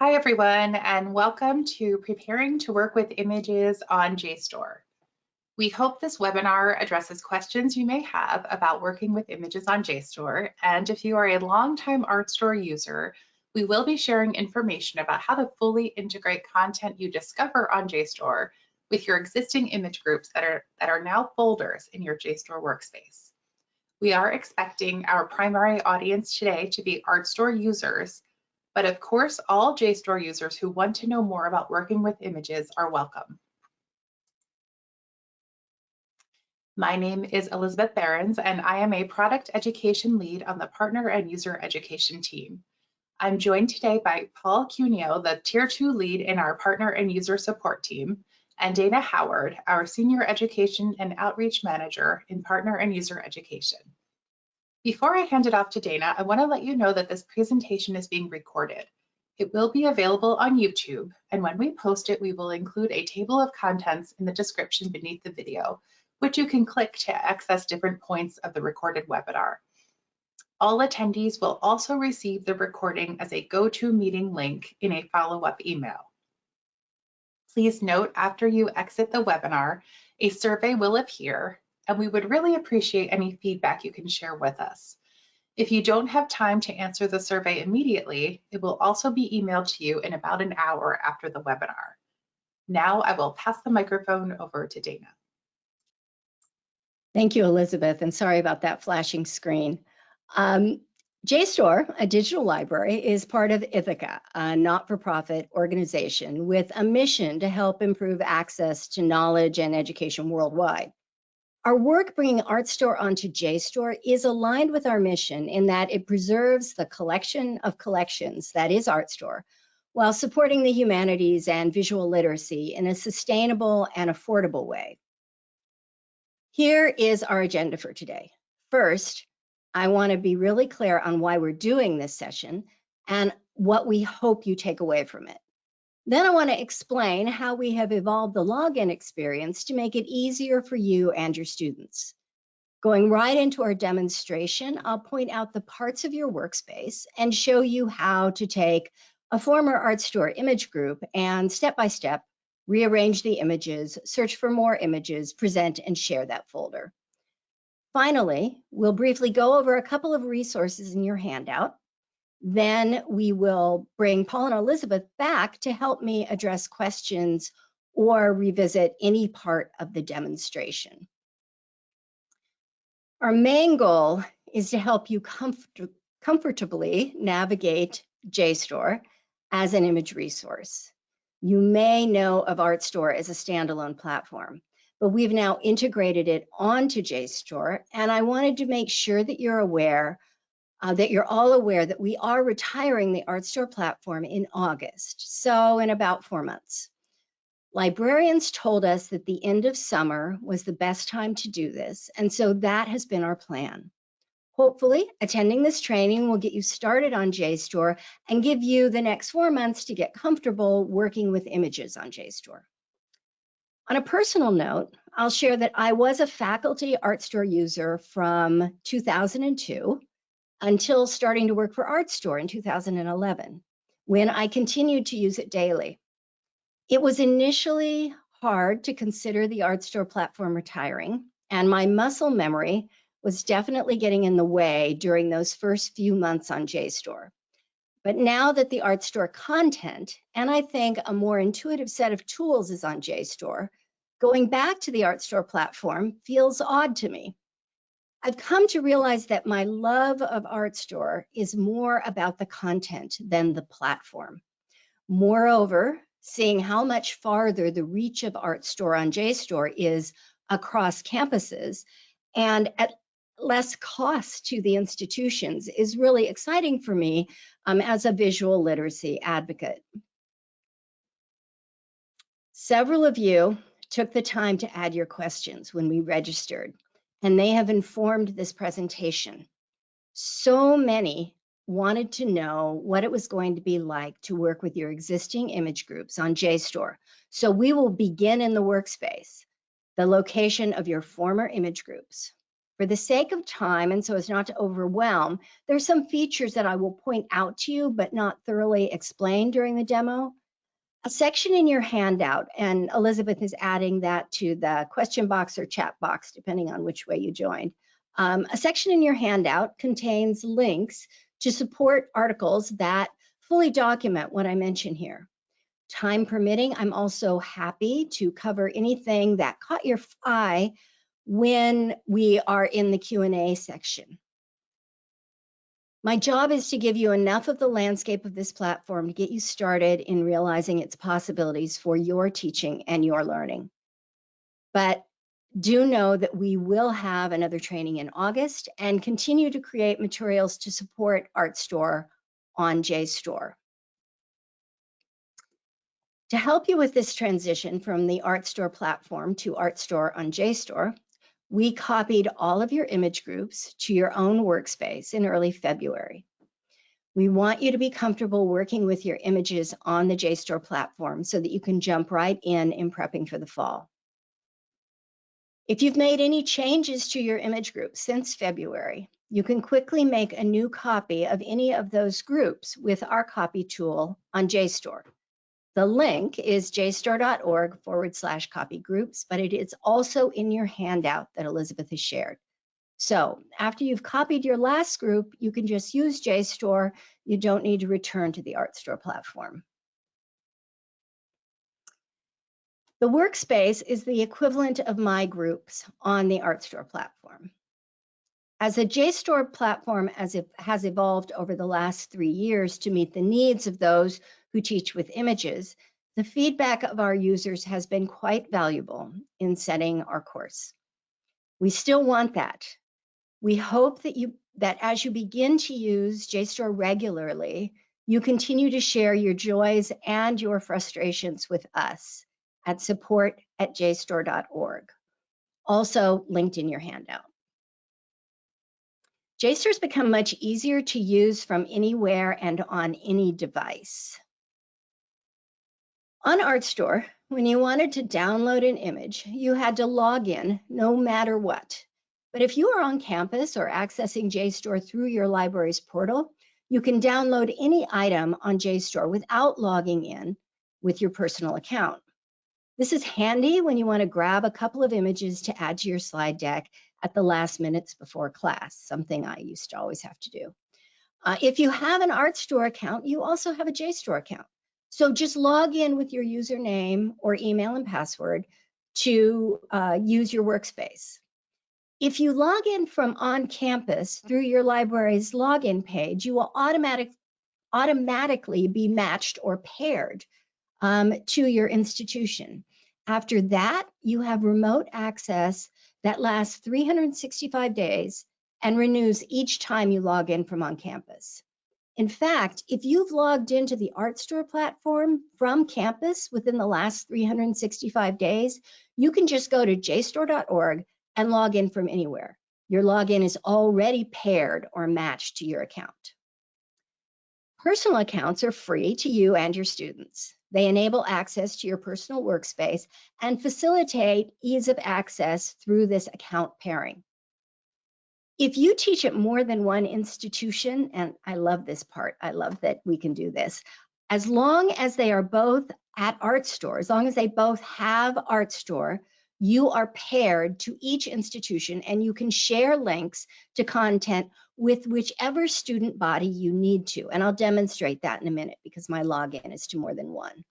Hi everyone, and welcome to Preparing to Work with Images on JSTOR. We hope this webinar addresses questions you may have about working with images on JSTOR, and if you are a longtime ArtStore user, we will be sharing information about how to fully integrate content you discover on JSTOR with your existing image groups that are now folders in your JSTOR workspace. We are expecting our primary audience today to be ArtStore users, but of course, all JSTOR users who want to know more about working with images are welcome. My name is Elizabeth Behrens, and I am a product education lead on the partner and user education team. I'm joined today by Paul Cuneo, the Tier 2 lead in our partner and user support team, and Dana Howard, our senior education and outreach manager in partner and user education. Before I hand it off to Dana, I want to let you know that this presentation is being recorded. It will be available on YouTube, and when we post it, we will include a table of contents in the description beneath the video, which you can click to access different points of the recorded webinar. All attendees will also receive the recording as a GoToMeeting link in a follow-up email. Please note, after you exit the webinar, a survey will appear, and we would really appreciate any feedback you can share with us. If you don't have time to answer the survey immediately, it will also be emailed to you in about an hour after the webinar. Now I will pass the microphone over to Dana. Thank you, Elizabeth, and sorry about that flashing screen. JSTOR, a digital library, is part of Ithaca, a not-for-profit organization with a mission to help improve access to knowledge and education worldwide. Our work bringing ArtStore onto JSTOR is aligned with our mission in that it preserves the collection of collections that is ArtStore, while supporting the humanities and visual literacy in a sustainable and affordable way. Here is our agenda for today. First, I want to be really clear on why we're doing this session and what we hope you take away from it. Then I want to explain how we have evolved the login experience to make it easier for you and your students. Going right into our demonstration, I'll point out the parts of your workspace and show you how to take a former ArtStore image group and step-by-step rearrange the images, search for more images, present and share that folder. Finally, we'll briefly go over a couple of resources in your handout. Then we will bring Paul and Elizabeth back to help me address questions or revisit any part of the demonstration. Our main goal is to help you comfortably navigate JSTOR as an image resource. You may know of ArtStore as a standalone platform, but we've now integrated it onto JSTOR, and I wanted to make sure that you're aware that you're all aware that we are retiring the ArtStore platform in August, so in about 4 months. Librarians told us that the end of summer was the best time to do this, and so that has been our plan. Hopefully, attending this training will get you started on JSTOR and give you the next 4 months to get comfortable working with images on JSTOR. On a personal note, I'll share that I was a faculty ArtStore user from 2002 until starting to work for ArtStore in 2011, when I continued to use it daily. It was initially hard to consider the ArtStore platform retiring, and my muscle memory was definitely getting in the way during those first few months on JSTOR. But now that the ArtStore content, and I think a more intuitive set of tools is on JSTOR, going back to the ArtStore platform feels odd to me. I've come to realize that my love of ArtStore is more about the content than the platform. Moreover, seeing how much farther the reach of ArtStore on JSTOR is across campuses and at less cost to the institutions is really exciting for me as a visual literacy advocate. Several of you took the time to add your questions when we registered, and they have informed this presentation. So many wanted to know what it was going to be like to work with your existing image groups on JSTOR. So we will begin in the workspace, the location of your former image groups. For the sake of time and so as not to overwhelm, there's some features that I will point out to you but not thoroughly explain during the demo. A section in your handout, and Elizabeth is adding that to the question box or chat box, depending on which way you joined. A section in your handout contains links to support articles that fully document what I mentioned here. Time permitting, I'm also happy to cover anything that caught your eye when we are in the Q&A section. My job is to give you enough of the landscape of this platform to get you started in realizing its possibilities for your teaching and your learning. But do know that we will have another training in August and continue to create materials to support ArtStore on JSTOR. To help you with this transition from the ArtStore platform to ArtStore on JSTOR, we copied all of your image groups to your own workspace in early February. We want you to be comfortable working with your images on the JSTOR platform so that you can jump right in prepping for the fall. If you've made any changes to your image group since February, you can quickly make a new copy of any of those groups with our copy tool on JSTOR. The link is jstor.org/copy groups, but it is also in your handout that Elizabeth has shared. So after you've copied your last group, you can just use JSTOR. You don't need to return to the ArtStore platform. The workspace is the equivalent of my groups on the ArtStore platform. As a JSTOR platform has evolved over the last 3 years to meet the needs of those who teach with images, the feedback of our users has been quite valuable in setting our course. We still want that. We hope that as you begin to use JSTOR regularly, you continue to share your joys and your frustrations with us at support@jstor.org, also linked in your handout. JSTOR has become much easier to use from anywhere and on any device. On ArtStore, when you wanted to download an image, you had to log in no matter what. But if you are on campus or accessing JSTOR through your library's portal, you can download any item on JSTOR without logging in with your personal account. This is handy when you want to grab a couple of images to add to your slide deck at the last minutes before class, something I used to always have to do. If you have an ArtStore account, you also have a JSTOR account. So just log in with your username or email and password to use your workspace. If you log in from on campus through your library's login page, you will automatically be matched or paired to your institution. After that, you have remote access that lasts 365 days and renews each time you log in from on campus. In fact, if you've logged into the ArtStore platform from campus within the last 365 days, you can just go to jstor.org and log in from anywhere. Your login is already paired or matched to your account. Personal accounts are free to you and your students. They enable access to your personal workspace and facilitate ease of access through this account pairing. If you teach at more than one institution, and I love this part, I love that we can do this, as long as they are both at ArtStore, as long as they both have ArtStore, you are paired to each institution and you can share links to content with whichever student body you need to. And I'll demonstrate that in a minute because my login is to more than one.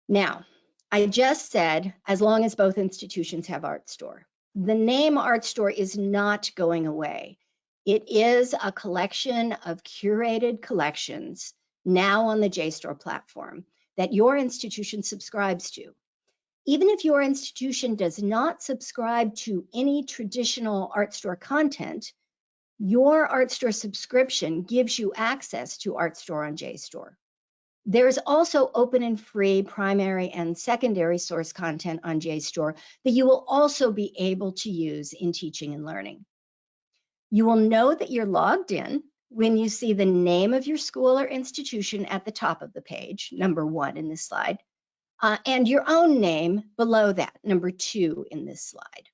Now, I just said, as long as both institutions have ArtStore. The name ArtStore is not going away. It is a collection of curated collections now on the JSTOR platform that your institution subscribes to. Even if your institution does not subscribe to any traditional ArtStore content, your ArtStore subscription gives you access to ArtStore on JSTOR. There's also open and free primary and secondary source content on JSTOR that you will also be able to use in teaching and learning. You will know that you're logged in when you see the name of your school or institution at the top of the page, number 1 in this slide, and your own name below that, number 2 in this slide.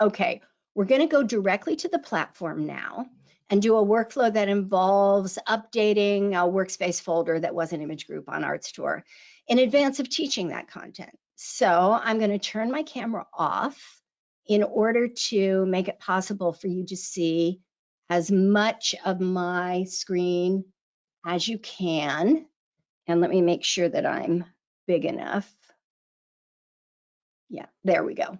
Okay, we're going to go directly to the platform now and do a workflow that involves updating a Workspace folder that was an image group on ArtStore in advance of teaching that content. So I'm going to turn my camera off in order to make it possible for you to see as much of my screen as you can. And let me make sure that I'm big enough. Yeah, there we go.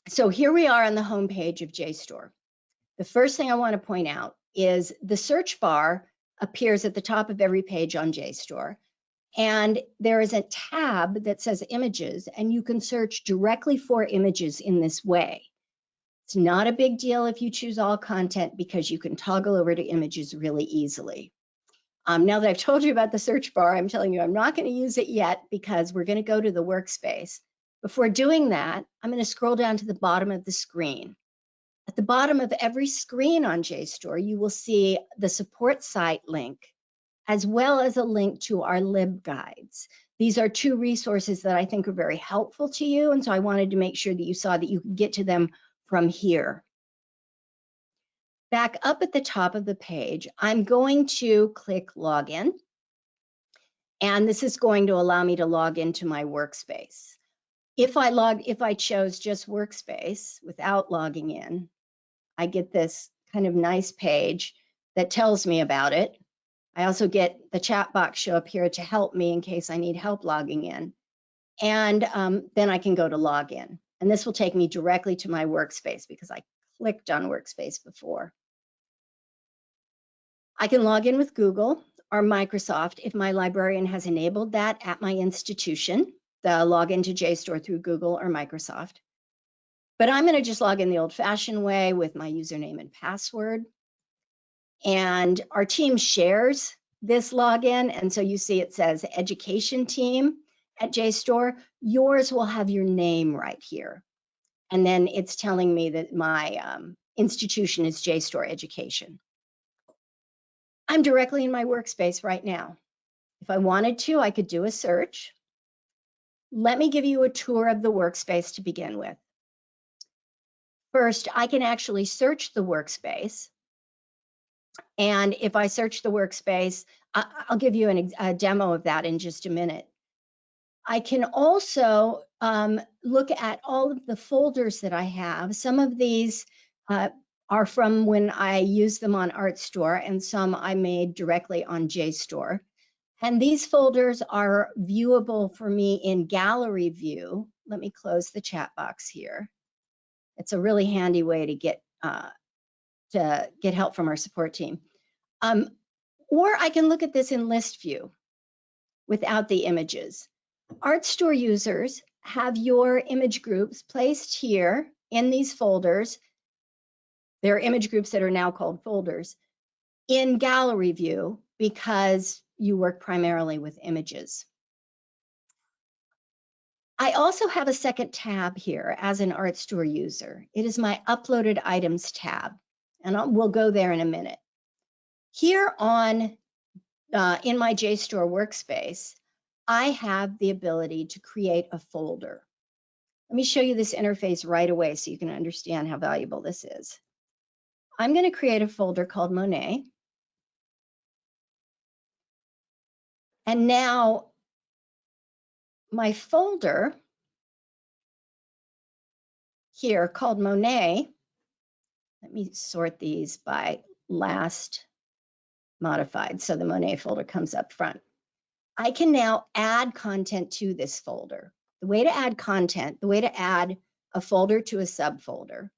So here we are on the home page of JSTOR. The first thing I want to point out is the search bar appears at the top of every page on JSTOR. And there is a tab that says images, and you can search directly for images in this way. It's not a big deal if you choose all content because you can toggle over to images really easily. Now that I've told you about the search bar, I'm telling you I'm not going to use it yet because we're going to go to the workspace. Before doing that, I'm going to scroll down to the bottom of the screen. At the bottom of every screen on JSTOR, you will see the support site link, as well as a link to our LibGuides. These are two resources that I think are very helpful to you, and so I wanted to make sure that you saw that you could get to them from here. Back up at the top of the page, I'm going to click Login, and this is going to allow me to log into my workspace. If I chose just Workspace without logging in, I get this kind of nice page that tells me about it. I also get the chat box show up here to help me in case I need help logging in. And then I can go to login. And this will take me directly to my workspace because I clicked on Workspace before. I can log in with Google or Microsoft if my librarian has enabled that at my institution, the login to JSTOR through Google or Microsoft. But I'm going to just log in the old-fashioned way with my username and password. And our team shares this login. And so you see it says Education Team at JSTOR. Yours will have your name right here. And then it's telling me that my institution is JSTOR Education. I'm directly in my workspace right now. If I wanted to, I could do a search. Let me give you a tour of the workspace to begin with. First, I can actually search the workspace. And if I search the workspace, I'll give you a demo of that in just a minute. I can also look at all of the folders that I have. Some of these are from when I used them on ArtStore, and some I made directly on JSTOR. And these folders are viewable for me in gallery view. Let me close the chat box here. It's a really handy way to get help from our support team. Or I can look at this in list view without the images. ArtStore users have your image groups placed here in these folders. They're image groups that are now called folders in gallery view because you work primarily with images. I also have a second tab here as an ArtStore user. It is my uploaded items tab, and we'll go there in a minute. Here on in my JSTOR workspace, I have the ability to create a folder. Let me show you this interface right away so you can understand how valuable this is. I'm going to create a folder called Monet. And now my folder here called Monet, let me sort these by last modified so the Monet folder comes up front. I can now add content to this folder. The way to add content, the way to add a folder to a subfolder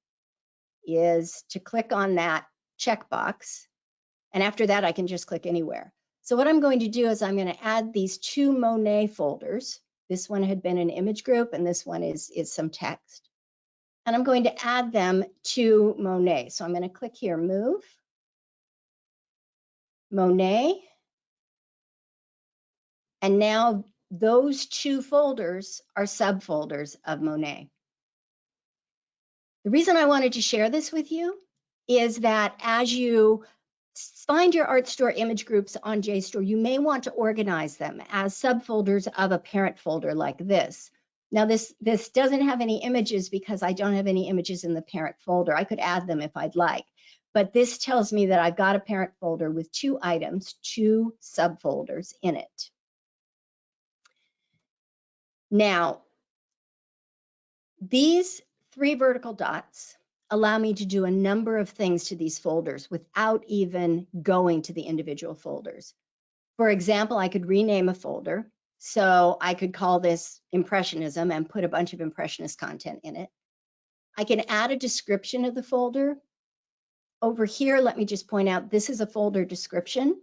is to click on that checkbox. And after that, I can just click anywhere. So what I'm going to do is I'm going to add these two Monet folders. This one had been an image group, and this one is some text. And I'm going to add them to Monet. So I'm going to click here, Move, Monet. And now those two folders are subfolders of Monet. The reason I wanted to share this with you is that as you find your ArtStore image groups on JSTOR, you may want to organize them as subfolders of a parent folder like this. Now this doesn't have any images because I don't have any images in the parent folder. I could add them if I'd like, but this tells me that I've got a parent folder with 2 items, 2 subfolders in it. Now, these 3 vertical dots allow me to do a number of things to these folders without even going to the individual folders. For example, I could rename a folder. So I could call this Impressionism and put a bunch of Impressionist content in it. I can add a description of the folder. Over here, let me just point out, this is a folder description,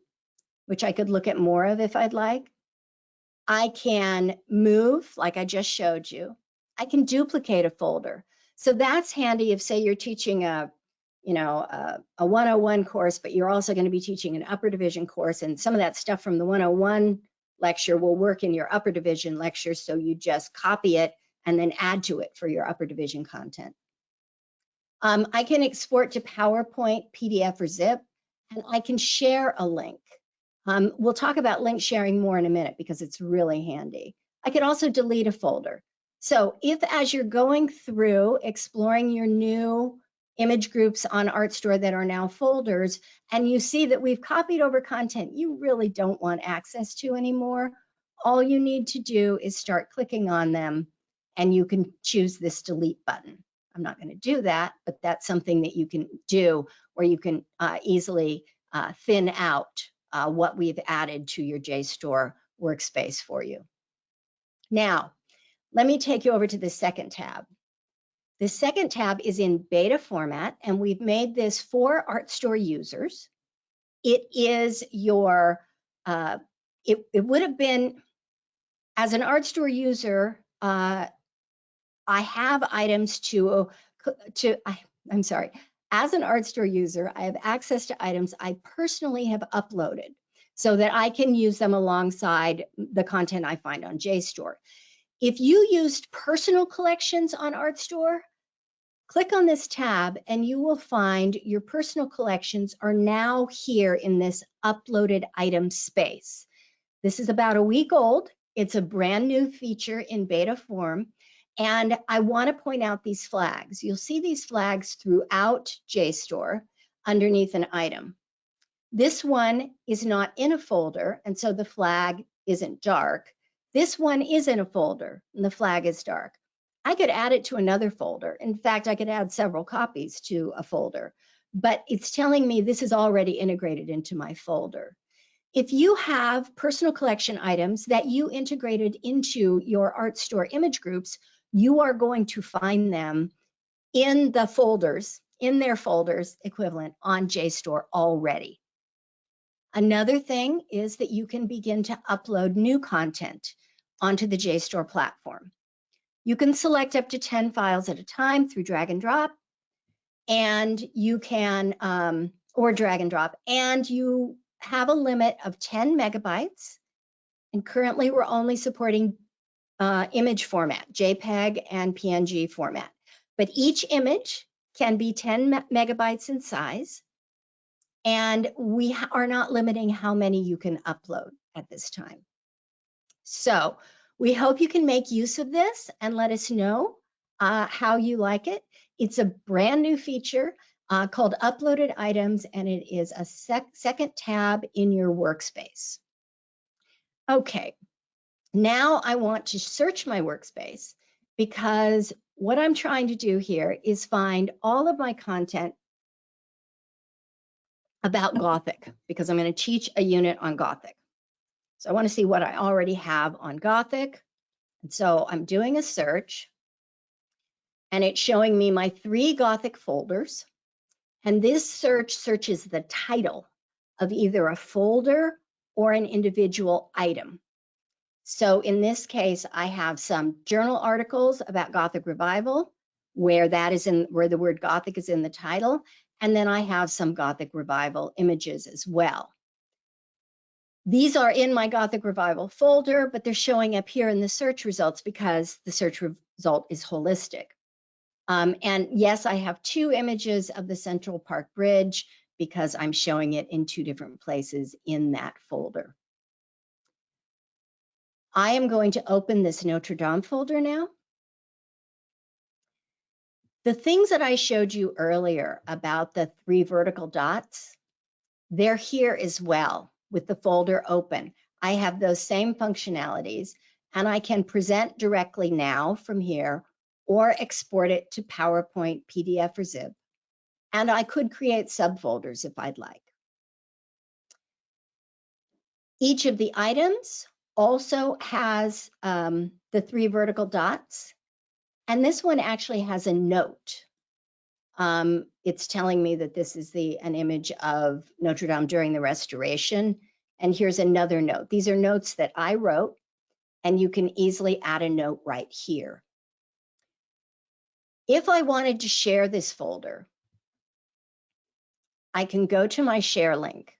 which I could look at more of if I'd like. I can move, like I just showed you. I can duplicate a folder. So that's handy if, say, you're teaching a 101 course, but you're also going to be teaching an upper division course, and some of that stuff from the 101 lecture will work in your upper division lecture, so you just copy it and then add to it for your upper division content. I can export to PowerPoint, PDF, or zip, and I can share a link. We'll talk about link sharing more in a minute because it's really handy. I could also delete a folder. So if, as you're going through exploring your new image groups on ArtStore that are now folders, and you see that we've copied over content you really don't want access to anymore, all you need to do is start clicking on them, and you can choose this delete button. I'm not going to do that, but that's something that you can do where you can easily thin out what we've added to your JSTOR workspace for you. Now, let me take you over to the second tab. The second tab is in beta format, and we've made this for ArtStore users. It is your, it would have been, as an ArtStore user, I have items I'm sorry, as an ArtStore user, I have access to items I personally have uploaded so that I can use them alongside the content I find on JSTOR. If you used personal collections on ArtStore, click on this tab and you will find your personal collections are now here in this uploaded item space. This is about a week old. It's a brand new feature in beta form. And I want to point out these flags. You'll see these flags throughout JSTOR underneath an item. This one is not in a folder, and so the flag isn't dark. This one is in a folder, and the flag is dark. I could add it to another folder. In fact, I could add several copies to a folder, but it's telling me this is already integrated into my folder. If you have personal collection items that you integrated into your ArtStore image groups, you are going to find them in the folders, in their folders equivalent on JSTOR already. Another thing is that you can begin to upload new content onto the JSTOR platform. You can select up to 10 files at a time through drag and drop, and you can, or drag and drop, and you have a limit of 10 megabytes. And currently we're only supporting image format, JPEG and PNG format. But each image can be 10 megabytes in size. And we are not limiting how many you can upload at this time. So we hope you can make use of this and let us know how you like it. It's a brand new feature called Uploaded Items, and it is a second tab in your workspace. Okay, now I want to search my workspace because what I'm trying to do here is find all of my content about Gothic, because I'm going to teach a unit on Gothic. So I want to see what I already have on Gothic. And so I'm doing a search, and it's showing me my 3 Gothic folders. And this search searches the title of either a folder or an individual item. So in this case, I have some journal articles about Gothic Revival, where the word Gothic is in the title. And then I have some Gothic Revival images as well. These are in my Gothic Revival folder, but they're showing up here in the search results because the search result is holistic. And yes, I have 2 images of the Central Park Bridge because I'm showing it in 2 different places in that folder. I am going to open this Notre Dame folder now. The things that I showed you earlier about the 3 vertical dots, they're here as well with the folder open. I have those same functionalities, and I can present directly now from here or export it to PowerPoint, PDF, or zip. And I could create subfolders if I'd like. Each of the items also has the 3 vertical dots, and this one actually has a note. It's telling me that this is an image of Notre Dame during the restoration. And here's another note. These are notes that I wrote, and you can easily add a note right here. If I wanted to share this folder, I can go to my share link.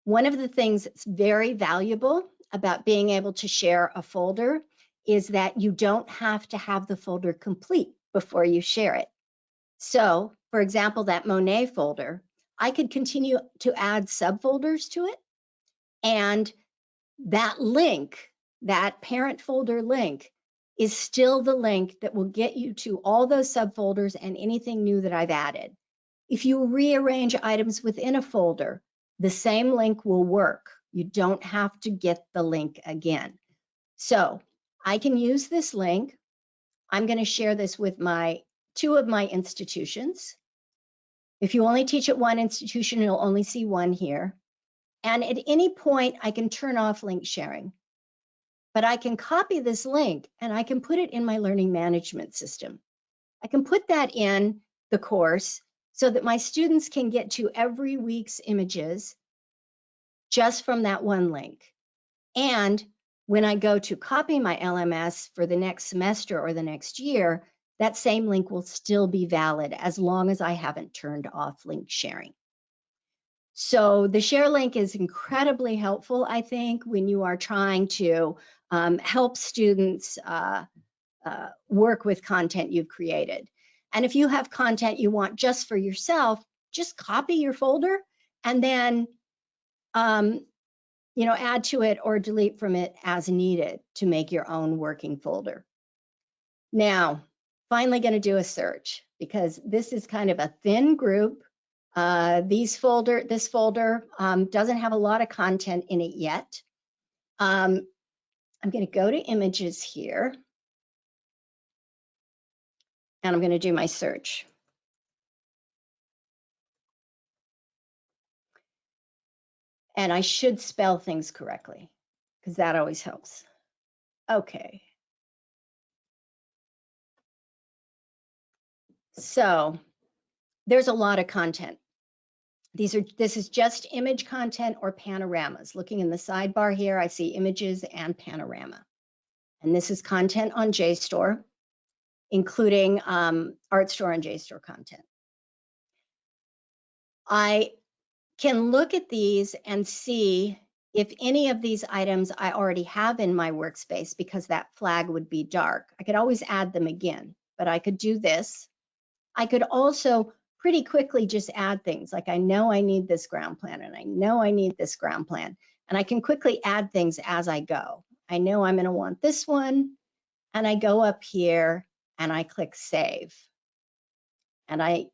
One of the things that's very valuable about being able to share a folder is that you don't have to have the folder complete before you share it. So, for example, that Monet folder, I could continue to add subfolders to it, and that link, that parent folder link, is still the link that will get you to all those subfolders and anything new that I've added. If you rearrange items within a folder, the same link will work. You don't have to get the link again. So I can use this link. I'm going to share this with 2 of my institutions. If you only teach at one institution, you'll only see one here. And at any point, I can turn off link sharing. But I can copy this link and I can put it in my learning management system. I can put that in the course so that my students can get to every week's images just from that one link. And when I go to copy my LMS for the next semester or the next year, that same link will still be valid as long as I haven't turned off link sharing. So the share link is incredibly helpful, I think, when you are trying to help students work with content you've created. And if you have content you want just for yourself, just copy your folder and then add to it or delete from it as needed to make your own working folder. Now, finally going to do a search because this is kind of a thin group. This folder doesn't have a lot of content in it yet. I'm going to go to images here, and I'm going to do my search. And I should spell things correctly because that always helps. Okay. So there's a lot of content. This is just image content or panoramas. Looking in the sidebar here, I see images and panorama. And this is content on JSTOR, including ArtStore and JSTOR content. I can look at these and see if any of these items I already have in my workspace because that flag would be dark. I could always add them again, but I could do this. I could also pretty quickly just add things like I know I need this ground plan and I know I need this ground plan. And I can quickly add things as I go. I know I'm going to want this one, and I go up here and I click save. And I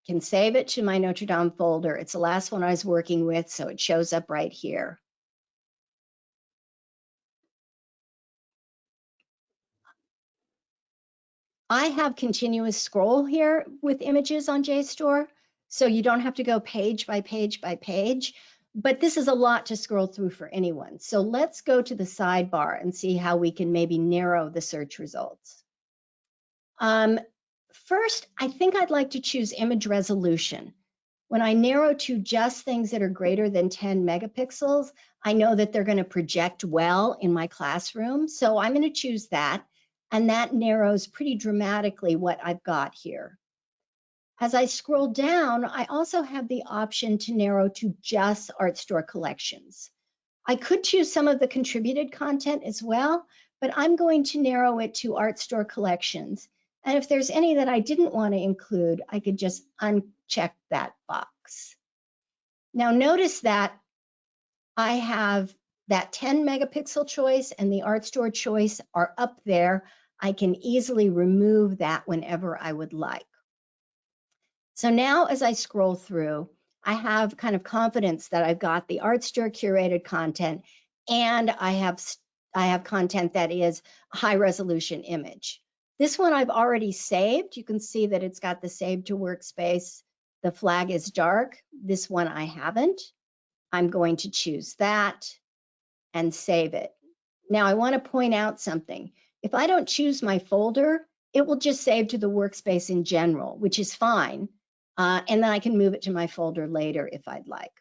can save it to my Notre Dame folder. It's the last one I was working with, so it shows up right here. I have continuous scroll here with images on JSTOR, so you don't have to go page by page by page, but this is a lot to scroll through for anyone. So let's go to the sidebar and see how we can maybe narrow the search results. First, I think I'd like to choose image resolution. When I narrow to just things that are greater than 10 megapixels, I know that they're going to project well in my classroom. So I'm going to choose that. And that narrows pretty dramatically what I've got here. As I scroll down, I also have the option to narrow to just ArtStore collections. I could choose some of the contributed content as well, but I'm going to narrow it to ArtStore collections. And if there's any that I didn't want to include, I could just uncheck that box. Now notice that I have that 10 megapixel choice and the ArtStore choice are up there I can easily remove that whenever I would like. So now as I scroll through, I have kind of confidence that I've got the ArtStore curated content, and I have content that is a high resolution image. This one I've already saved. You can see that it's got the save to workspace. The flag is dark. This one I haven't. I'm going to choose that and save it. Now I want to point out something. If I don't choose my folder, it will just save to the workspace in general, which is fine. And then I can move it to my folder later if I'd like.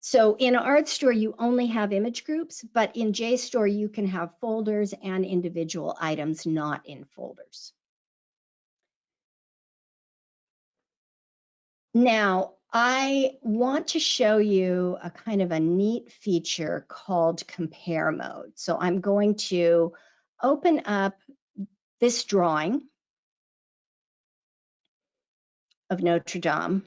So in ArtStore, you only have image groups, but in JSTOR, you can have folders and individual items not in folders. Now, I want to show you a kind of a neat feature called compare mode. So I'm going to open up this drawing of Notre Dame.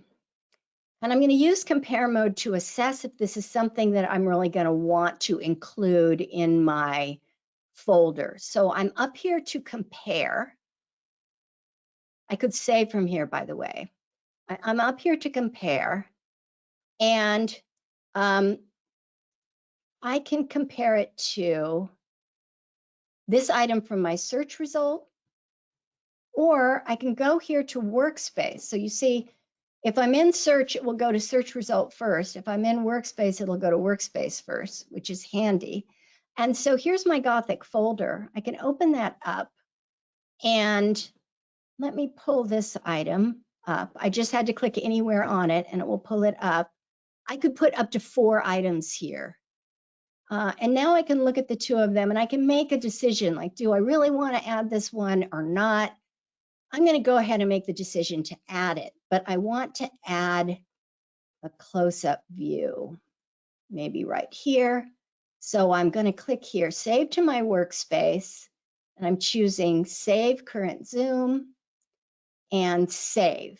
And I'm going to use compare mode to assess if this is something that I'm really going to want to include in my folder. So I'm up here to compare. I could save from here, by the way. I'm up here to compare, and I can compare it to this item from my search result, or I can go here to Workspace. So you see, if I'm in search, it will go to search result first. If I'm in Workspace, it'll go to Workspace first, which is handy. And so here's my Gothic folder. I can open that up, and let me pull this item up. I just had to click anywhere on it, and it will pull it up. I could put up to 4 items here. And now I can look at the 2 of them, and I can make a decision, like, do I really want to add this one or not? I'm going to go ahead and make the decision to add it, but I want to add a close-up view, maybe right here. So I'm going to click here, save to my workspace, and I'm choosing save current zoom and save.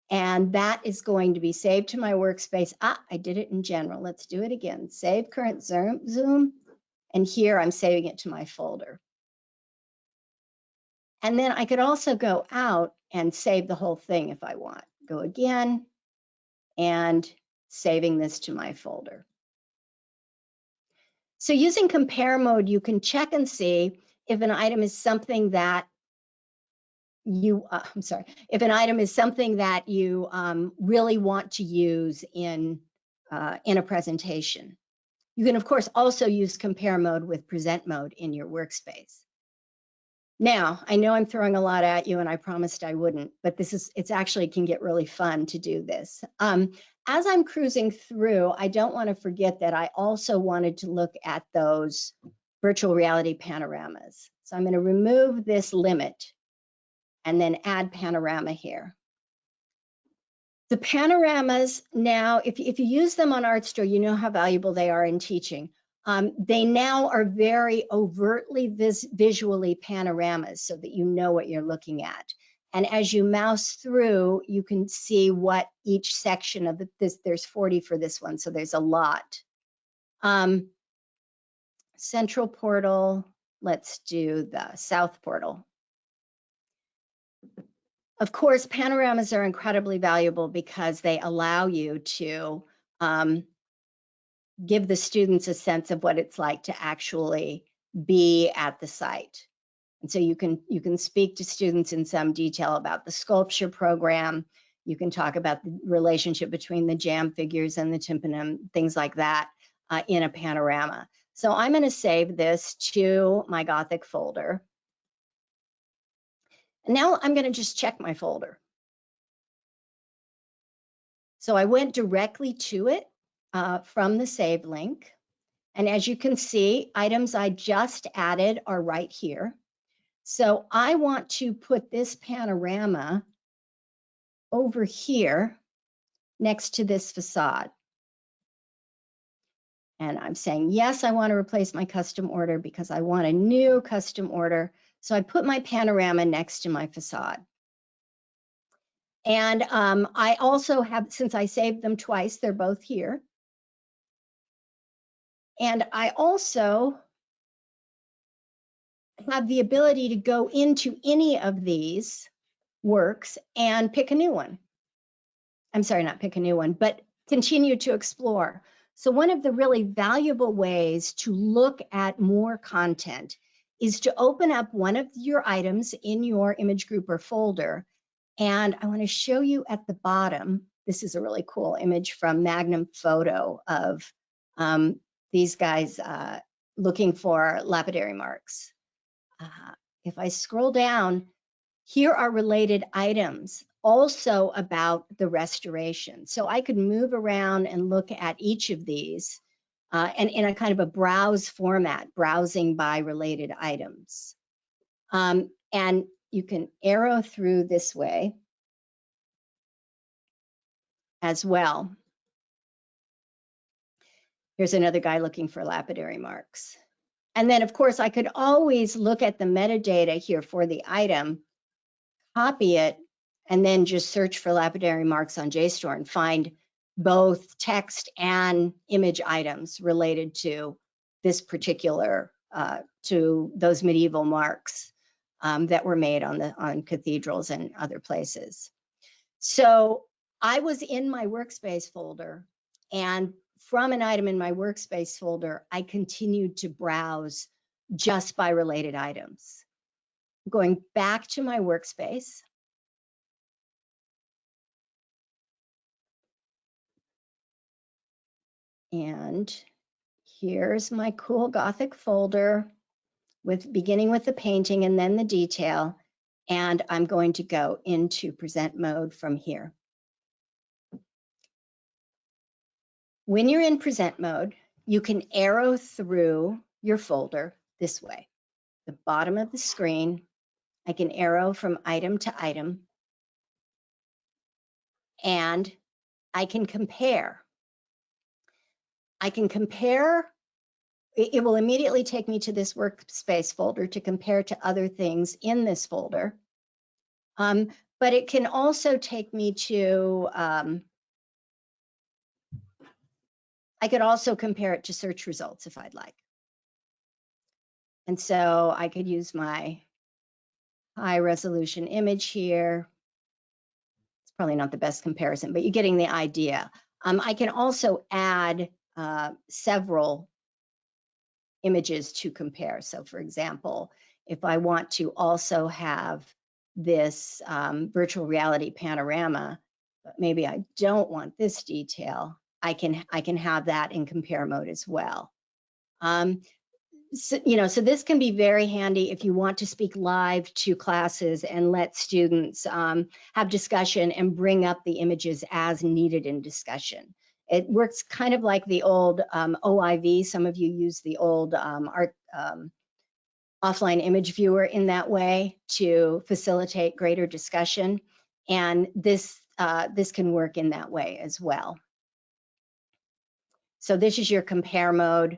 And that is going to be saved to my workspace. I did it in general. Let's do it again. Save current zoom, and here I'm saving it to my folder. And then I could also go out and save the whole thing if I want. Go again and saving this to my folder. So using compare mode, you can check and see if an item is something that you, if an item is something that you really want to use in a presentation. You can, of course, also use compare mode with present mode in your workspace. Now, I know I'm throwing a lot at you, and I promised I wouldn't, but it's actually can get really fun to do this. As I'm cruising through, I don't want to forget that I also wanted to look at those virtual reality panoramas. So I'm going to remove this limit and then add panorama here. The panoramas now, if you use them on ArtStore, you know how valuable they are in teaching. They now are very overtly visually panoramas so that you know what you're looking at. And as you mouse through, you can see what each section of there's 40 for this one, so there's a lot. Central portal, let's do the south portal. Of course, panoramas are incredibly valuable because they allow you to give the students a sense of what it's like to actually be at the site. And so you can speak to students in some detail about the sculpture program. You can talk about the relationship between the jam figures and the tympanum, things like that in a panorama. So I'm going to save this to my Gothic folder. And now I'm going to just check my folder. So I went directly to it from the save link. And as you can see, items I just added are right here. So I want to put this panorama over here next to this facade. And I'm saying, yes, I want to replace my custom order because I want a new custom order. So I put my panorama next to my facade. And I also have, since I saved them twice, they're both here. And I also have the ability to go into any of these works and pick a new one. I'm sorry, not pick a new one, but continue to explore. So one of the really valuable ways to look at more content is to open up one of your items in your image group or folder. And I want to show you at the bottom, this is a really cool image from Magnum Photo of these guys looking for lapidary marks. If I scroll down, here are related items also about the restoration. So I could move around and look at each of these and in a kind of a browse format, browsing by related items. And you can arrow through this way as well. Here's another guy looking for lapidary marks. And then, of course, I could always look at the metadata here for the item, copy it, and then just search for lapidary marks on JSTOR and find both text and image items related to this particular, to those medieval marks that were made on cathedrals and other places. So I was in my Workspace folder, and from an item in my Workspace folder, I continued to browse just by related items. Going back to my Workspace, and here's my cool Gothic folder beginning with the painting and then the detail, and I'm going to go into present mode from here. When you're in present mode, you can arrow through your folder this way. The bottom of the screen, I can arrow from item to item, and I can compare. It will immediately take me to this Workspace folder to compare to other things in this folder. But it can also take me to, I could also compare it to search results if I'd like. And so I could use my high resolution image here. It's probably not the best comparison, but you're getting the idea. I can also add several images to compare. So for example, if I want to also have this virtual reality panorama, but maybe I don't want this detail, I can have that in compare mode as well. So this can be very handy if you want to speak live to classes and let students have discussion and bring up the images as needed in discussion. It works kind of like the old OIV. Some of you use the old offline image viewer in that way to facilitate greater discussion. And this can work in that way as well. So this is your compare mode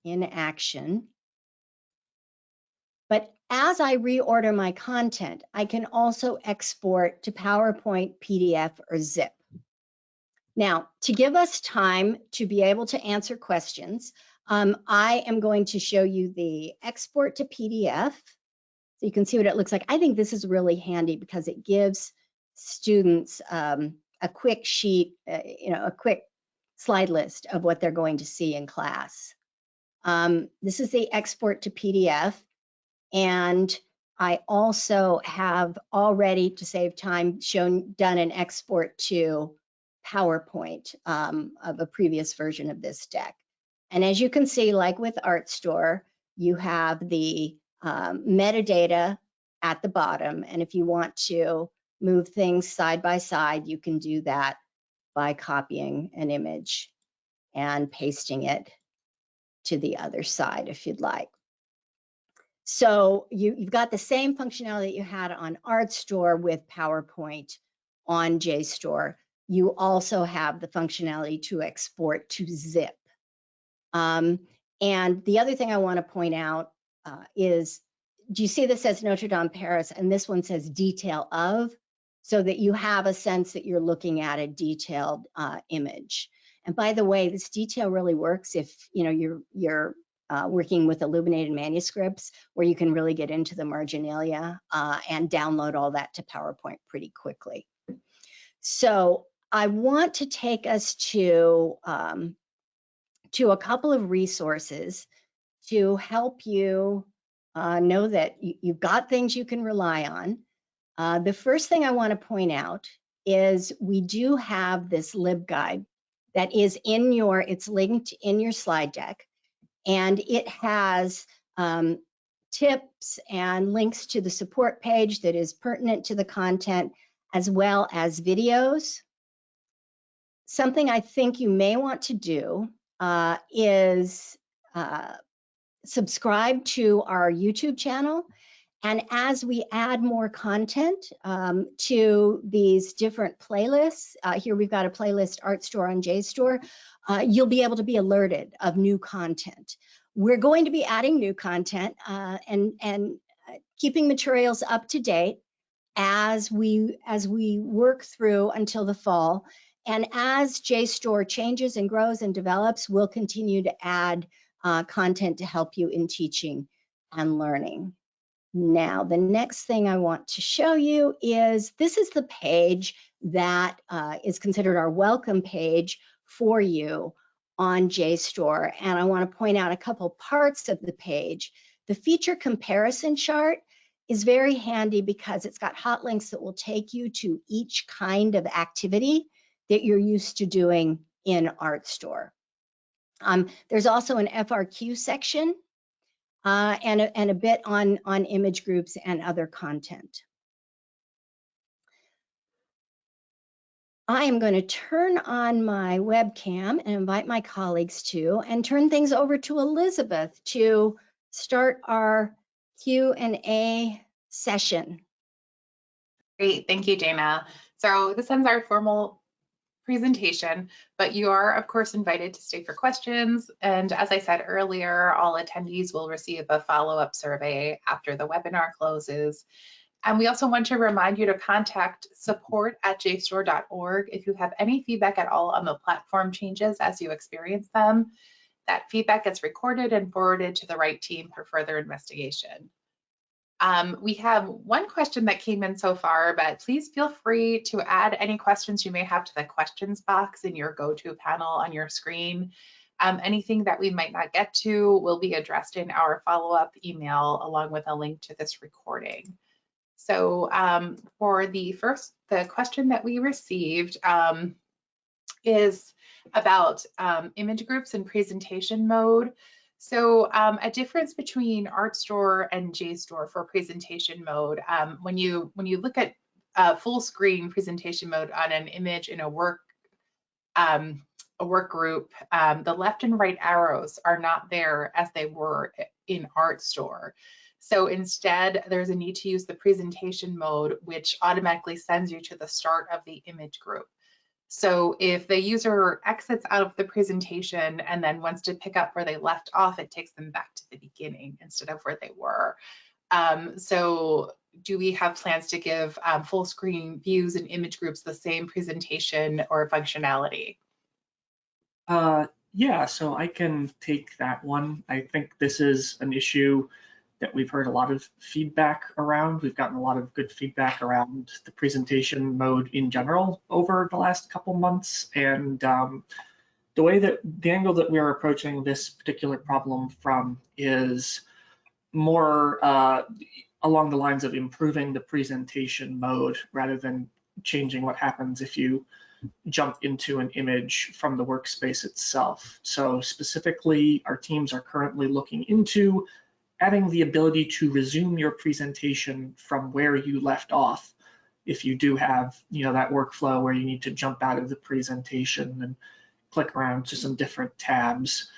in action. But as I reorder my content, I can also export to PowerPoint, PDF, or zip. Now, to give us time to be able to answer questions, I am going to show you the export to PDF. So you can see what it looks like. I think this is really handy because it gives students a quick sheet, a quick slide list of what they're going to see in class. This is the export to PDF. And I also have already, to save time, done an export to PowerPoint of a previous version of this deck. And as you can see, like with ArtStore, you have the metadata at the bottom. And if you want to move things side by side, you can do that by copying an image and pasting it to the other side if you'd like. So you've got the same functionality that you had on ArtStore with PowerPoint on JSTOR. You also have the functionality to export to zip. And the other thing I want to point out is, do you see this says Notre Dame, Paris, and this one says detail of, so that you have a sense that you're looking at a detailed image. And by the way, this detail really works if you're working with illuminated manuscripts, where you can really get into the marginalia and download all that to PowerPoint pretty quickly. So I want to take us to a couple of resources to help you know that you've got things you can rely on. The first thing I want to point out is we do have this LibGuide that is it's linked in your slide deck, and it has tips and links to the support page that is pertinent to the content, as well as videos. Something I think you may want to do is subscribe to our YouTube channel. And as we add more content to these different playlists, here we've got a playlist ArtStore on JSTOR, you'll be able to be alerted of new content. We're going to be adding new content and keeping materials up to date as we work through until the fall. And as JSTOR changes and grows and develops, we'll continue to add content to help you in teaching and learning. Now, the next thing I want to show you is this is the page that is considered our welcome page for you on JSTOR. And I want to point out a couple parts of the page. The feature comparison chart is very handy because it's got hot links that will take you to each kind of activity that you're used to doing in ArtStore. There's also an FRQ section and a bit on image groups and other content. I am going to turn on my webcam and invite my colleagues to, and turn things over to Elizabeth to start our Q&A session. Great, thank you, Dana. So this ends our formal presentation, but you are of course invited to stay for questions. And as I said earlier, all attendees will receive a follow-up survey after the webinar closes. And we also want to remind you to contact support@jstor.org if you have any feedback at all on the platform changes as you experience them. That feedback gets recorded and forwarded to the right team for further investigation. We have one question that came in so far, but please feel free to add any questions you may have to the questions box in your go-to panel on your screen. Anything that we might not get to will be addressed in our follow-up email along with a link to this recording. So for the question that we received is about image groups and presentation mode. So a difference between ArtStore and JSTOR for presentation mode, when you look at full screen presentation mode on an image in a work group, the left and right arrows are not there as they were in ArtStore. So instead, there's a need to use the presentation mode, which automatically sends you to the start of the image group. So if the user exits out of the presentation and then wants to pick up where they left off, it takes them back to the beginning instead of where they were. So do we have plans to give full screen views and image groups the same presentation or functionality? Yeah, so I can take that one. I think this is an issue that we've heard a lot of feedback around. We've gotten a lot of good feedback around the presentation mode in general over the last couple months. And the angle that we're approaching this particular problem from is more along the lines of improving the presentation mode rather than changing what happens if you jump into an image from the workspace itself. So specifically, our teams are currently looking into adding the ability to resume your presentation from where you left off if you do have that workflow where you need to jump out of the presentation and click around to some different tabs.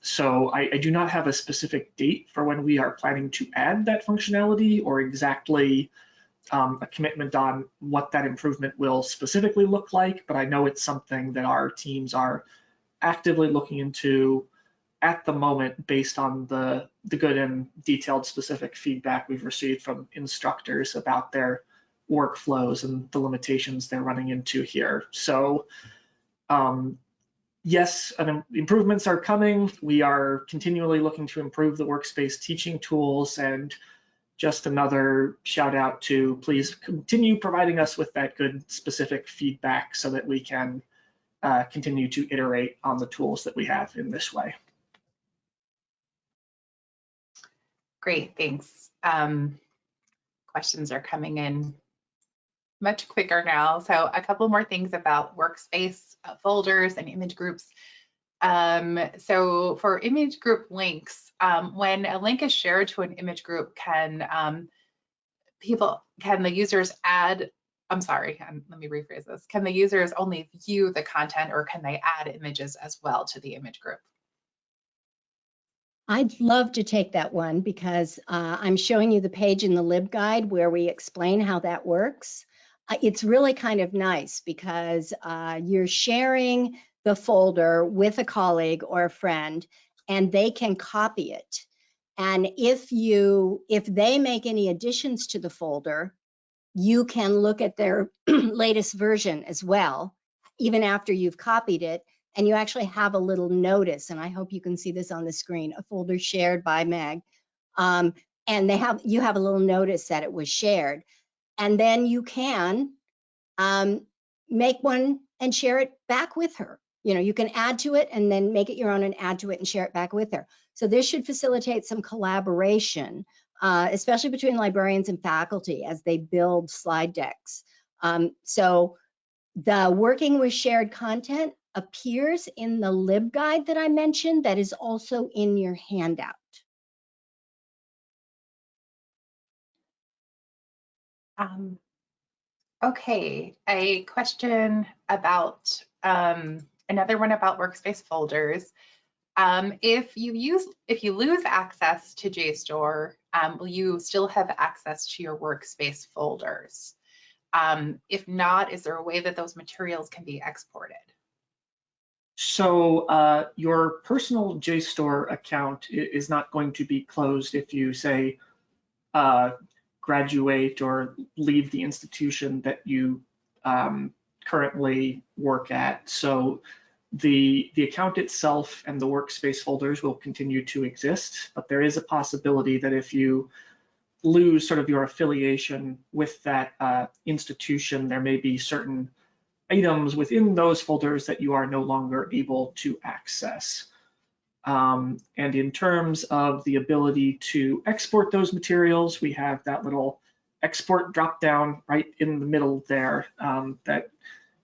So I do not have a specific date for when we are planning to add that functionality or exactly a commitment on what that improvement will specifically look like, but I know it's something that our teams are actively looking into at the moment based on the good and detailed specific feedback we've received from instructors about their workflows and the limitations they're running into here. So yes, improvements are coming. We are continually looking to improve the Workspace teaching tools, and just another shout out to please continue providing us with that good specific feedback so that we can continue to iterate on the tools that we have in this way. Great, thanks. Questions are coming in much quicker now. So a couple more things about Workspace folders and image groups. So for image group links, when a link is shared to an image group, can the users add, let me rephrase this. Can the users only view the content, or can they add images as well to the image group? I'd love to take that one because I'm showing you the page in the LibGuide where we explain how that works. It's really kind of nice because you're sharing the folder with a colleague or a friend, and they can copy it. And if they make any additions to the folder, you can look at their latest version as well, even after you've copied it. And you actually have a little notice, and I hope you can see this on the screen, a folder shared by Meg. And you have a little notice that it was shared. And then you can make one and share it back with her. You know, you can add to it and then make it your own and add to it and share it back with her. So this should facilitate some collaboration, especially between librarians and faculty as they build slide decks. So the working with shared content appears in the LibGuide that I mentioned that is also in your handout. Okay, a question about, another one about Workspace folders. If you lose access to JSTOR, will you still have access to your Workspace folders? If not, is there a way that those materials can be exported? So your personal JSTOR account is not going to be closed if you say graduate or leave the institution that you currently work at. So the account itself and the Workspace folders will continue to exist, but there is a possibility that if you lose sort of your affiliation with that institution, there may be certain items within those folders that you are no longer able to access. And in terms of the ability to export those materials, we have that little export dropdown right in the middle there. That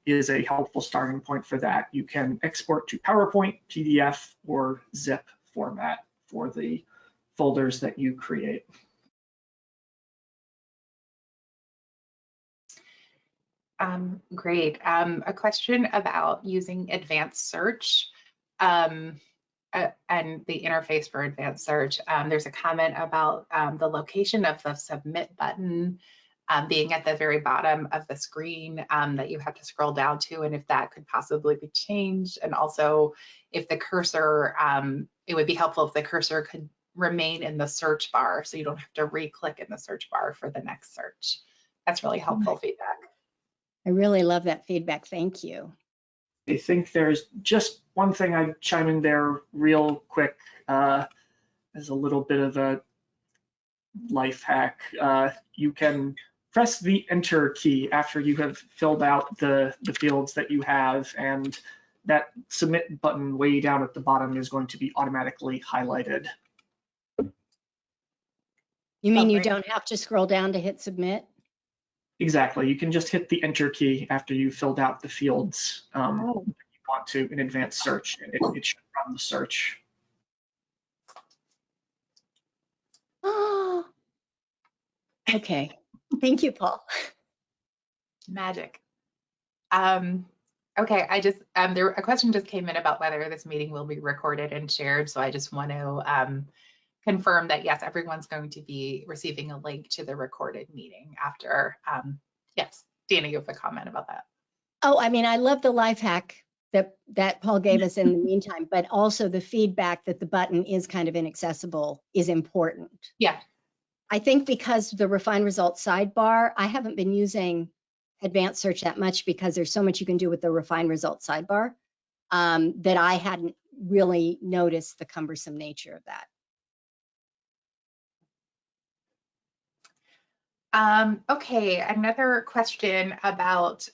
is a helpful starting point for that. You can export to PowerPoint, PDF, or zip format for the folders that you create. Great. A question about using advanced search and the interface for advanced search. There's a comment about the location of the submit button being at the very bottom of the screen that you have to scroll down to, and if that could possibly be changed. And also if the cursor, it would be helpful if the cursor could remain in the search bar so you don't have to re-click in the search bar for the next search. That's really helpful feedback. I really love that feedback. Thank you. I think there's just one thing I'd chime in there real quick as a little bit of a life hack. You can press the Enter key after you have filled out the fields that you have, and that submit button way down at the bottom is going to be automatically highlighted. You mean you don't have to scroll down to hit submit? Exactly. You can just hit the Enter key after you've filled out the fields that you want to in advanced search, and it should run the search. Oh, okay. Thank you, Paul. Magic. Okay, a question just came in about whether this meeting will be recorded and shared. So I just want to confirm that yes, everyone's going to be receiving a link to the recorded meeting after. Yes, Dana, you have a comment about that. Oh, I mean, I love the life hack that Paul gave us in the meantime, but also the feedback that the button is kind of inaccessible is important. Yeah. I think because the refine results sidebar, I haven't been using advanced search that much because there's so much you can do with the refine results sidebar. that I hadn't really noticed the cumbersome nature of that. Okay, another question about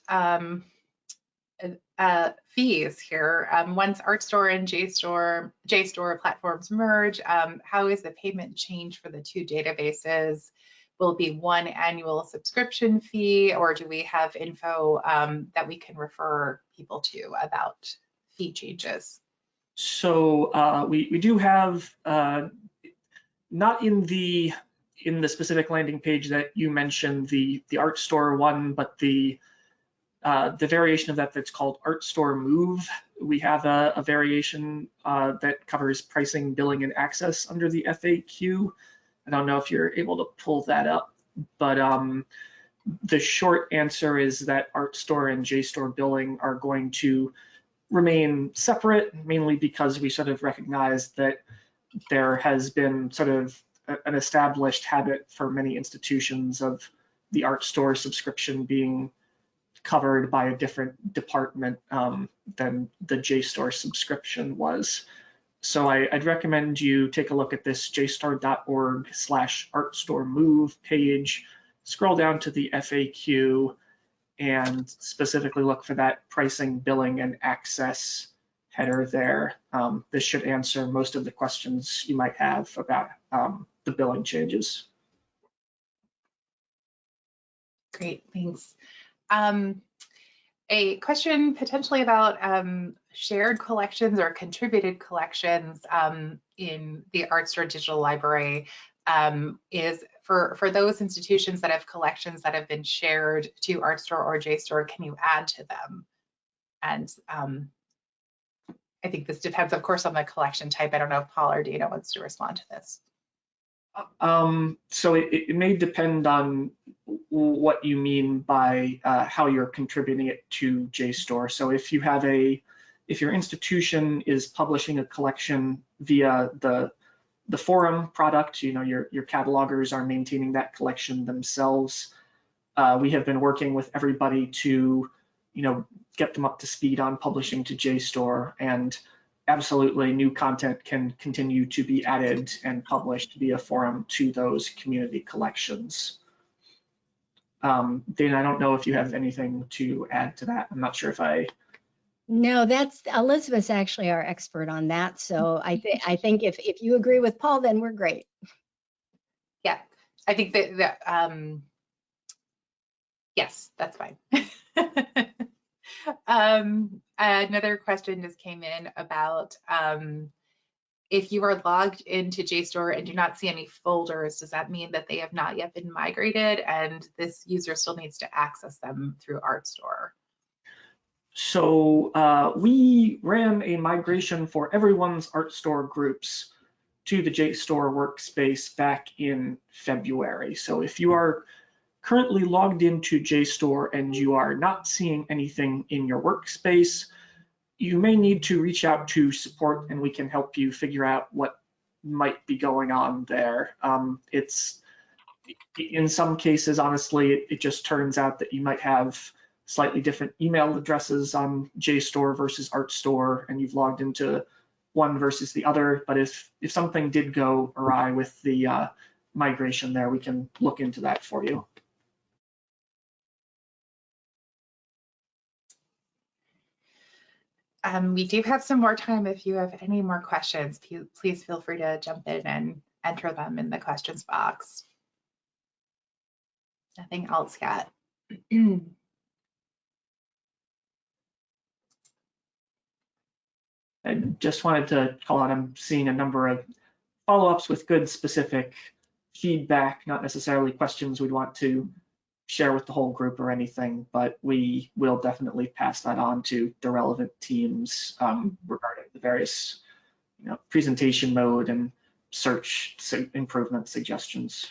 fees here. Once ArtStore and JSTOR platforms merge, how is the payment change for the two databases? Will it be one annual subscription fee, or do we have info that we can refer people to about fee changes? So we do have, not in the specific landing page that you mentioned, the ArtStore one, but the variation of that that's called ArtStore Move. We have a variation that covers pricing, billing, and access under the FAQ. I don't know if you're able to pull that up, but the short answer is that ArtStore and JSTOR billing are going to remain separate, mainly because we sort of recognize that there has been sort of an established habit for many institutions of the ArtStore subscription being covered by a different department than the JSTOR subscription was. So I'd recommend you take a look at this jstor.org/ArtStore Move page, scroll down to the FAQ, and specifically look for that pricing, billing, and access header there. This should answer most of the questions you might have about the billing changes. Great, thanks. A question potentially about shared collections or contributed collections in the ArtStore Digital Library is for those institutions that have collections that have been shared to ArtStore or JSTOR, can you add to them? And I think this depends, of course, on the collection type. I don't know if Paul or Dana wants to respond to this. So it may depend on what you mean by how you're contributing it to JSTOR. So if your institution is publishing a collection via the forum product, your catalogers are maintaining that collection themselves. We have been working with everybody to, get them up to speed on publishing to JSTOR, and absolutely new content can continue to be added and published via forum to those community collections. Dana, I don't know if you have anything to add to that. I'm not sure if I... No, that's Elizabeth's actually our expert on that. So I think if you agree with Paul, then we're great. Yeah, I think that yes, that's fine. Another question just came in about if you are logged into JSTOR and do not see any folders, does that mean that they have not yet been migrated and this user still needs to access them through ArtStore? So we ran a migration for everyone's ArtStore groups to the JSTOR workspace back in February. So if you are currently logged into JSTOR and you are not seeing anything in your workspace, you may need to reach out to support and we can help you figure out what might be going on there. It's in some cases, honestly, it just turns out that you might have slightly different email addresses on JSTOR versus ArtStore, and you've logged into one versus the other. But if something did go awry with the migration there, we can look into that for you. We do have some more time. If you have any more questions, please feel free to jump in and enter them in the questions box. Nothing else yet. I just wanted to call out, I'm seeing a number of follow-ups with good specific feedback, not necessarily questions we'd want to share with the whole group or anything, but we will definitely pass that on to the relevant teams regarding the various presentation mode and search improvement suggestions.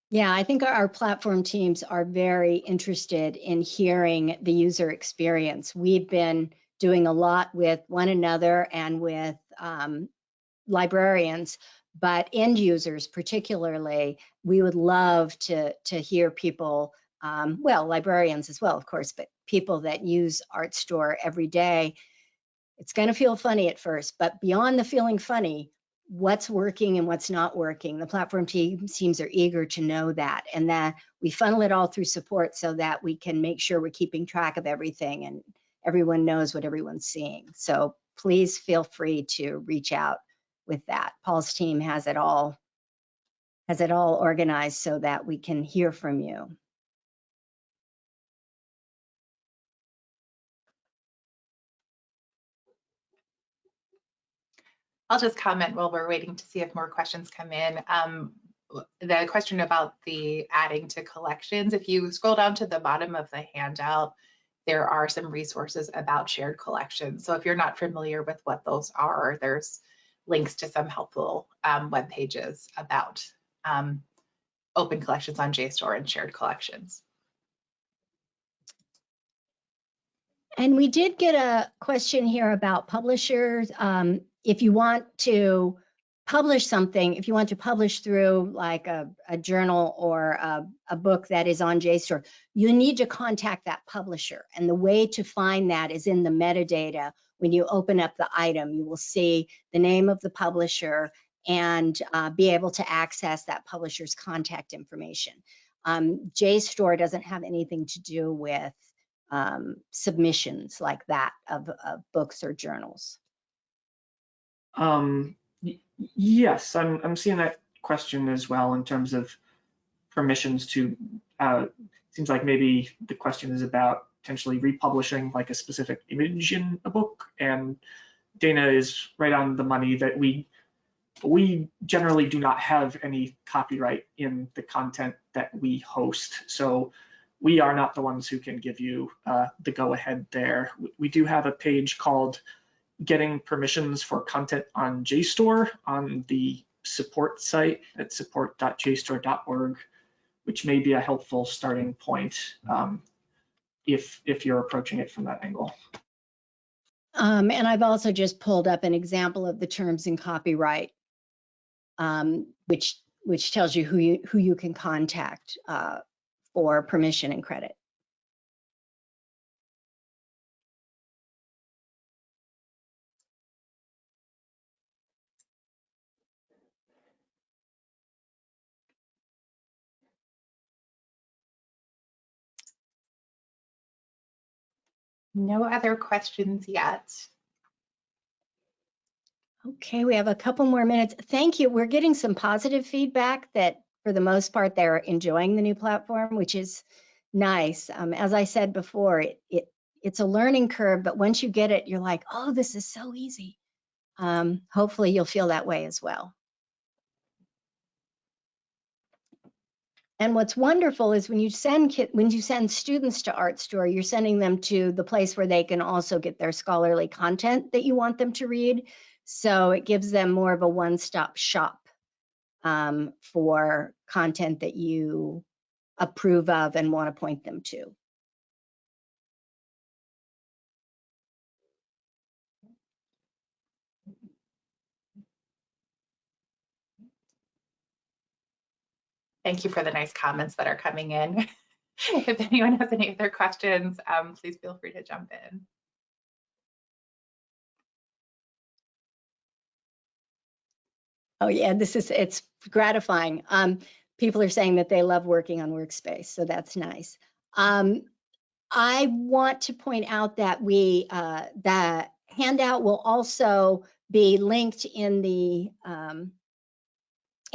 Yeah, I think our platform teams are very interested in hearing the user experience. We've been doing a lot with one another and with librarians, but end users particularly, we would love to hear people, well, librarians as well, of course, but people that use ArtStore every day, It's going to feel funny at first, but beyond the feeling funny, what's working and what's not working, the platform teams are eager to know that, and that we funnel it all through support so that we can make sure we're keeping track of everything and everyone knows what everyone's seeing. So please feel free to reach out with that. Paul's team has it all organized so that we can hear from you. I'll just comment while we're waiting to see if more questions come in. The question about the adding to collections, if you scroll down to the bottom of the handout, there are some resources about shared collections. So if you're not familiar with what those are, there's links to some helpful web pages about open collections on JSTOR and shared collections. And we did get a question here about publishers. If you want to publish something, if you want to publish through like a journal or a book that is on JSTOR, you need to contact that publisher. And the way to find that is in the metadata. When you open up the item, you will see the name of the publisher and be able to access that publisher's contact information. JSTOR doesn't have anything to do with submissions like that of books or journals. Yes, I'm seeing that question as well in terms of permissions to, seems like maybe the question is about potentially republishing like a specific image in a book, and Dana is right on the money that we generally do not have any copyright in the content that we host. So we are not the ones who can give you the go-ahead there. We do have a page called Getting Permissions for Content on JSTOR on the support site at support.jstor.org, which may be a helpful starting point if you're approaching it from that angle. And I've also just pulled up an example of the terms in copyright, which tells you who you can contact for permission and credit. No other questions yet. Okay, we have a couple more minutes. Thank you. We're getting some positive feedback that for the most part, they're enjoying the new platform, which is nice. As I said before, it's a learning curve, but once you get it, you're like, oh, this is so easy. Hopefully you'll feel that way as well. And what's wonderful is when you send students to ArtStore, you're sending them to the place where they can also get their scholarly content that you want them to read. So it gives them more of a one-stop shop for content that you approve of and want to point them to. Thank you for the nice comments that are coming in. If anyone has any other questions, please feel free to jump in. Oh yeah, it's gratifying. People are saying that they love working on Workspace, so that's nice. I want to point out that the handout will also be linked in the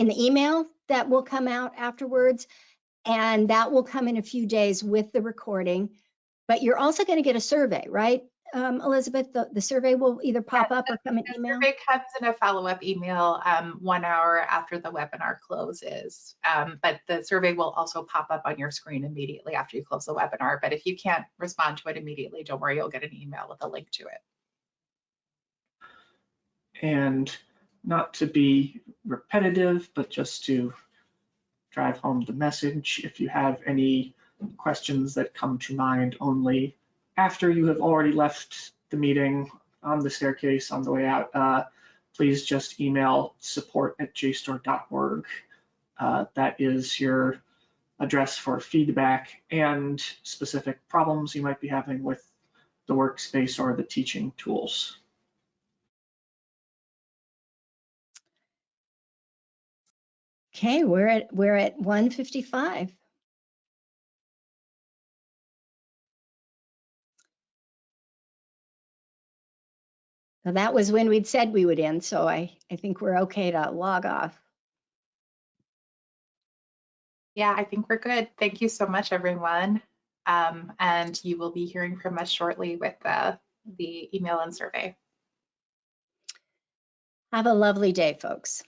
email that will come out afterwards, and that will come in a few days with the recording. But you're also going to get a survey, right, Elizabeth? The survey will either pop up or come in email? The survey comes in a follow-up email 1 hour after the webinar closes. But the survey will also pop up on your screen immediately after you close the webinar. But if you can't respond to it immediately, don't worry, you'll get an email with a link to it. And not to be repetitive, but just to drive home the message, if you have any questions that come to mind only after you have already left the meeting on the staircase on the way out, please just email support@jstor.org. That is your address for feedback and specific problems you might be having with the workspace or the teaching tools. Okay, we're at 1:55. So that was when we'd said we would end, so I think we're okay to log off. Yeah, I think we're good. Thank you so much, everyone. And you will be hearing from us shortly with the email and survey. Have a lovely day, folks.